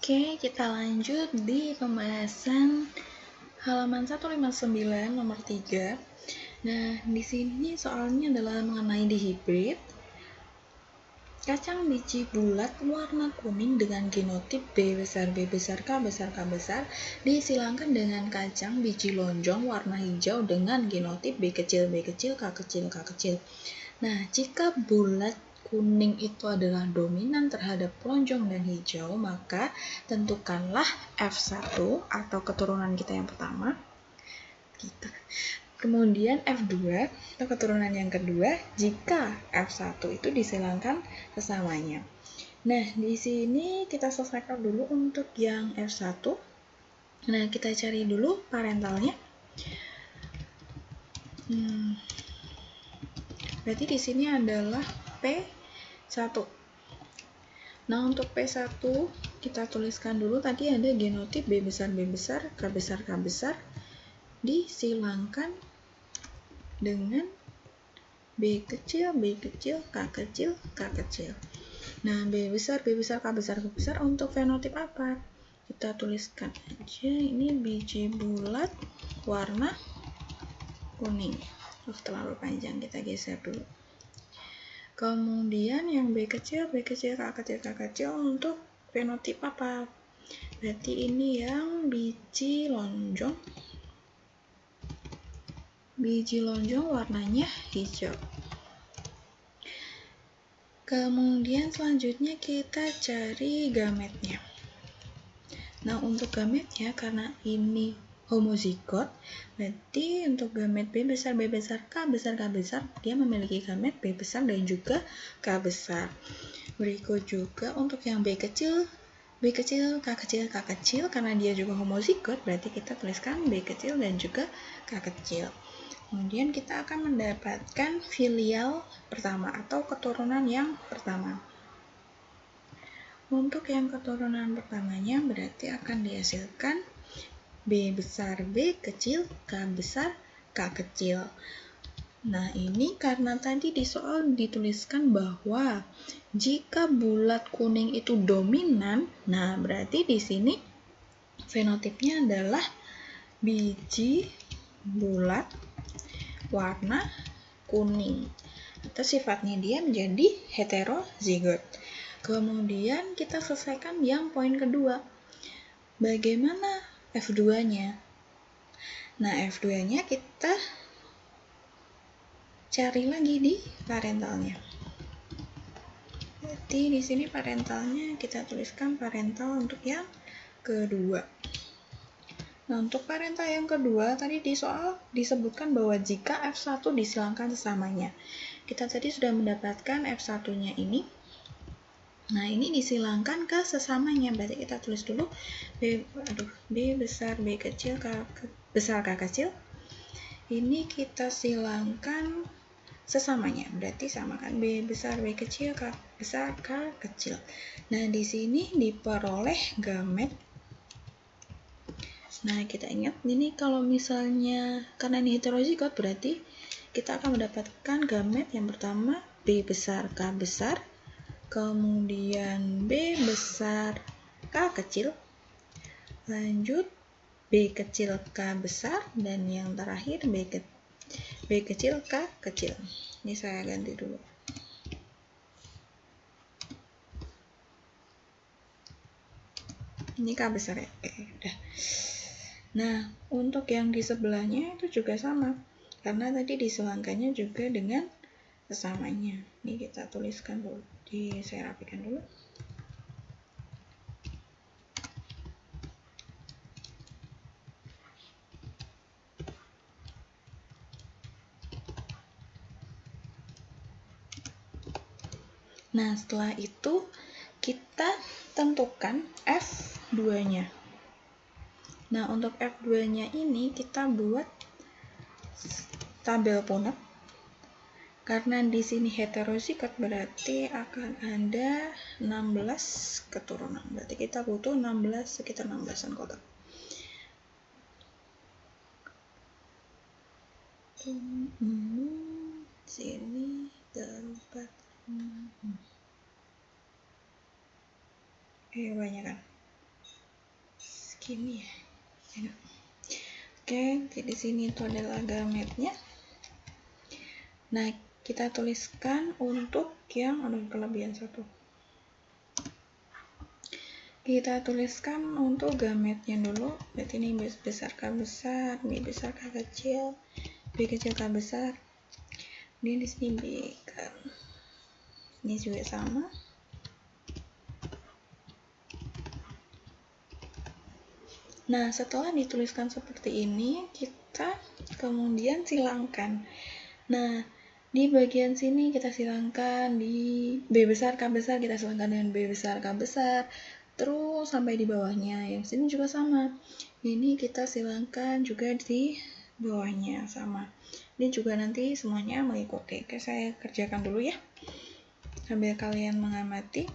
Oke, kita lanjut di pembahasan halaman 159 nomor 3. Nah, di sini soalnya adalah mengenai dihibrid. Kacang biji bulat warna kuning dengan genotip B besar B besar K besar K besar disilangkan dengan kacang biji lonjong warna hijau dengan genotip B kecil B kecil K kecil K kecil. Nah, jika bulat kuning itu adalah dominan terhadap lonjong dan hijau, maka tentukanlah F1 atau keturunan kita yang pertama. Kemudian F2 atau keturunan yang kedua jika F1 itu disilangkan sesamanya. Nah, di sini kita selesaikan dulu untuk yang F1. Nah, kita cari dulu parentalnya. Berarti di sini adalah P1. Nah, untuk P1 kita tuliskan dulu tadi ada genotip B besar B besar, K besar K besar disilangkan dengan B kecil, B kecil, K kecil, K kecil. Nah, B besar, B besar, K besar, K besar untuk fenotip apa? Kita tuliskan aja ini biji bulat warna kuning. Terlalu panjang, kita geser dulu. Kemudian yang B kecil, B kecil, K kecil, K kecil untuk fenotip apa? Berarti ini yang biji lonjong. Biji lonjong warnanya hijau. Kemudian selanjutnya kita cari gametnya. Nah, untuk gametnya karena ini homozigot, berarti untuk gamet B besar B besar K besar K besar dia memiliki gamet B besar dan juga K besar. Berikut juga untuk yang B kecil, B kecil, K kecil, K kecil karena dia juga homozigot, berarti kita tuliskan B kecil dan juga K kecil. Kemudian kita akan mendapatkan filial pertama atau keturunan yang pertama. Untuk yang keturunan pertamanya berarti akan dihasilkan B besar B kecil, K besar K kecil. Nah, ini karena tadi di soal dituliskan bahwa jika bulat kuning itu dominan, nah berarti di sini fenotipnya adalah biji bulat warna kuning. Atau sifatnya dia menjadi heterozigot. Kemudian kita selesaikan yang poin kedua. Bagaimana F2-nya? Nah, F2-nya kita cari lagi di parentalnya. Jadi di sini parentalnya kita tuliskan parental untuk yang kedua. Nah, untuk parental yang kedua, tadi di soal disebutkan bahwa jika F1 disilangkan sesamanya. Kita tadi sudah mendapatkan F1-nya ini. Nah, ini disilangkan ke sesamanya. Berarti kita tulis dulu B besar B kecil, K besar K kecil. Ini kita silangkan sesamanya. Berarti samakan B besar B kecil, K besar K kecil. Nah, di sini diperoleh gamet. Nah, kita ingat ini kalau misalnya karena ini heterozigot berarti kita akan mendapatkan gamet yang pertama B besar K besar, kemudian B besar K kecil, lanjut B kecil K besar, dan yang terakhir B kecil K kecil. Ini saya ganti dulu. Ini K besar ya. Udah. Nah, untuk yang di sebelahnya itu juga sama. Karena tadi disilangkannya juga dengan sesamanya. Ini kita tuliskan dulu. Saya rapikan dulu. Nah, setelah itu kita tentukan F2-nya. Nah, untuk F2-nya ini kita buat tabel Punnett. Karena di sini heterozigot berarti akan ada 16 keturunan. Berarti kita butuh 16 sekitar 16-an kotak. Sini 4. Banyak kan? gini ya. Oke, di sini itu adalah gametnya. Nah, kita tuliskan untuk yang kelebihan 1. Kita tuliskan untuk gametnya dulu. Berarti ini B besar K besar, B besar K kecil, B kecil K besar. Ini di sini B kan. Ini juga sama. Nah, setelah dituliskan seperti ini, kita kemudian silangkan. Nah, di bagian sini kita silangkan di B besar K besar, kita silangkan dengan B besar K besar, terus sampai di bawahnya. Yang sini juga sama. Ini kita silangkan juga di bawahnya sama. Ini juga nanti semuanya mengikuti. Oke, saya kerjakan dulu ya, sambil kalian mengamati.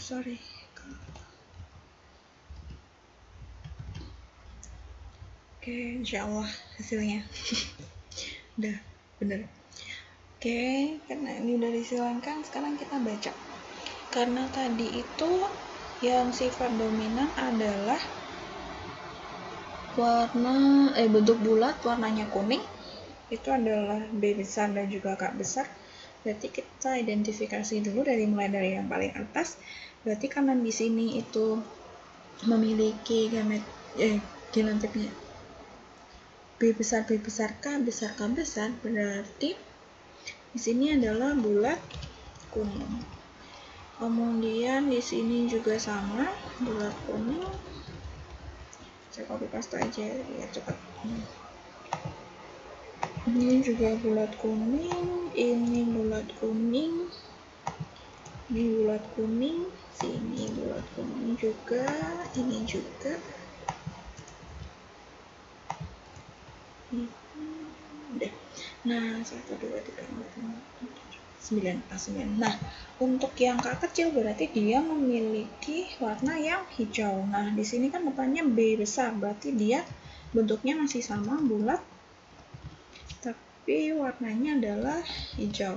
Sorry. Oke, insyaallah hasilnya udah bener. Oke, karena ini udah disilangkan, sekarang kita baca. Karena tadi itu yang sifat dominan adalah warna bentuk bulat, warnanya kuning. Itu adalah B besar dan juga K besar. Berarti kita identifikasi dulu mulai dari yang paling atas. Berarti karena di sini itu memiliki gamet genotipnya B besar K besar K besar, berarti di sini adalah bulat kuning. Kemudian di sini juga sama, bulat kuning. Saya copy paste aja ya, cepat. Ini juga bulat kuning, ini bulat kuning, ini bulat kuning, sini bulat kuning juga, ini juga. Udah. Nah, 1 2 3 4 5 9. Nah, untuk yang K kecil berarti dia memiliki warna yang hijau. Nah, di sini kan depannya B besar, berarti dia bentuknya masih sama, bulat, tapi warnanya adalah hijau.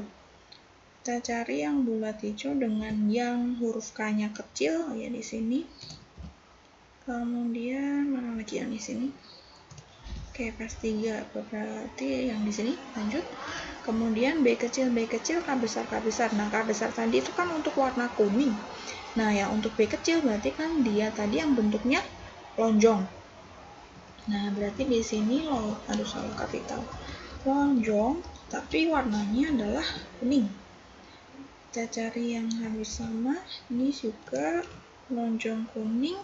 Kita cari yang bulat hijau dengan yang huruf K-nya kecil ya di sini. Kemudian mana lagi yang di sini? Oke, pas 3 berarti yang di sini. Lanjut. Kemudian B kecil K besar K besar. Nah, K besar tadi itu kan untuk warna kuning. Nah, yang untuk B kecil berarti kan dia tadi yang bentuknya lonjong. Nah, berarti di sini salah kapital. Lonjong, tapi warnanya adalah kuning. Kita cari yang harus sama. Ini juga lonjong kuning,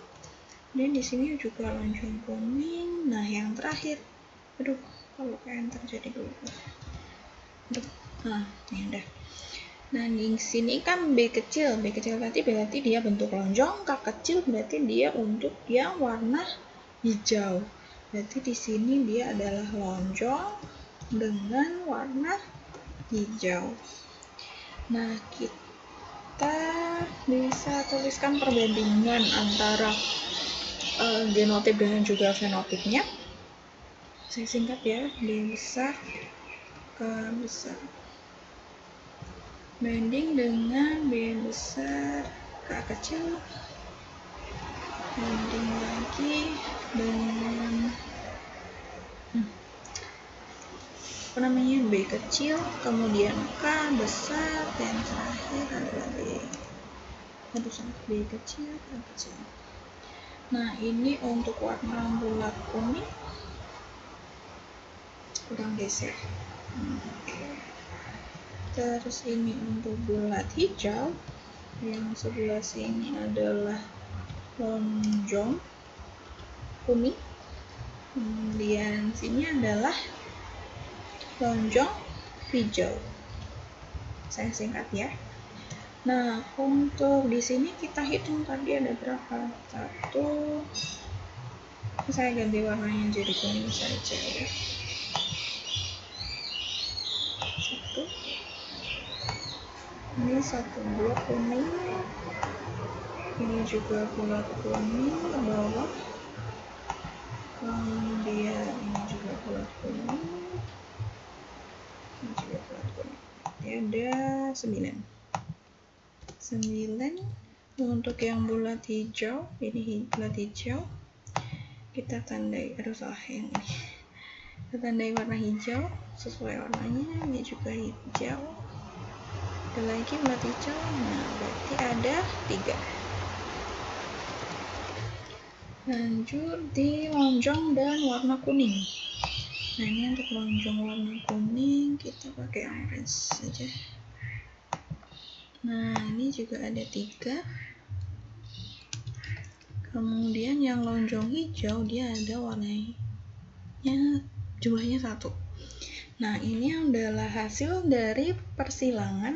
dan di sini juga lonjong kuning. Nah, yang terakhir, kalau enter jadi dulu. Nah, ini udah. Nah, di sini kan B kecil tadi berarti dia bentuk lonjong, K kecil berarti dia untuk yang warna hijau. Berarti di sini dia adalah lonjong dengan warna hijau. Nah, kita bisa tuliskan perbandingan antara genotip dengan juga fenotipnya. Saya singkat ya, B besar K besar banding dengan B besar K kecil, banding lagi dengan B kecil, kemudian K besar, dan terakhir adalah B kecil, K kecil. Nah, ini untuk warna bulat kuning, kurang geser. Terus ini untuk bulat hijau, yang sebelah sini adalah lonjong kuning, kemudian sini adalah lonjong hijau. Saya singkat ya. Nah, untuk di sini kita hitung tadi ada berapa? 1. Saya ganti warnanya jadi kuning saja ya. 1. Ini 1 blok kuning. Ini juga bulat kuning ke bawah. Kemudian ini juga bulat kuning. Ini juga bulat kuning. Jadi ada 9. Untuk yang bulat hijau, ini bulat hijau, kita tandai, salah yang ini, kita tandai warna hijau sesuai warnanya. Ini juga hijau, ada lagi bulat hijau. Nah, berarti ada 3. Lanjut di lonjong dan warna kuning. Nah, ini untuk lonjong warna kuning kita pakai orange saja. Nah, ini juga ada 3. Kemudian yang lonjong hijau dia ada warnanya jumlahnya 1. Nah, ini adalah hasil dari persilangan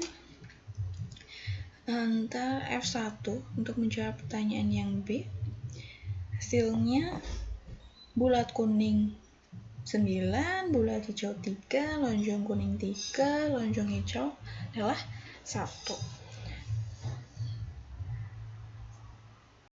antar F1 untuk menjawab pertanyaan yang B. Hasilnya bulat kuning 9, bulat hijau 3, lonjong kuning 3, lonjong hijau adalah 1.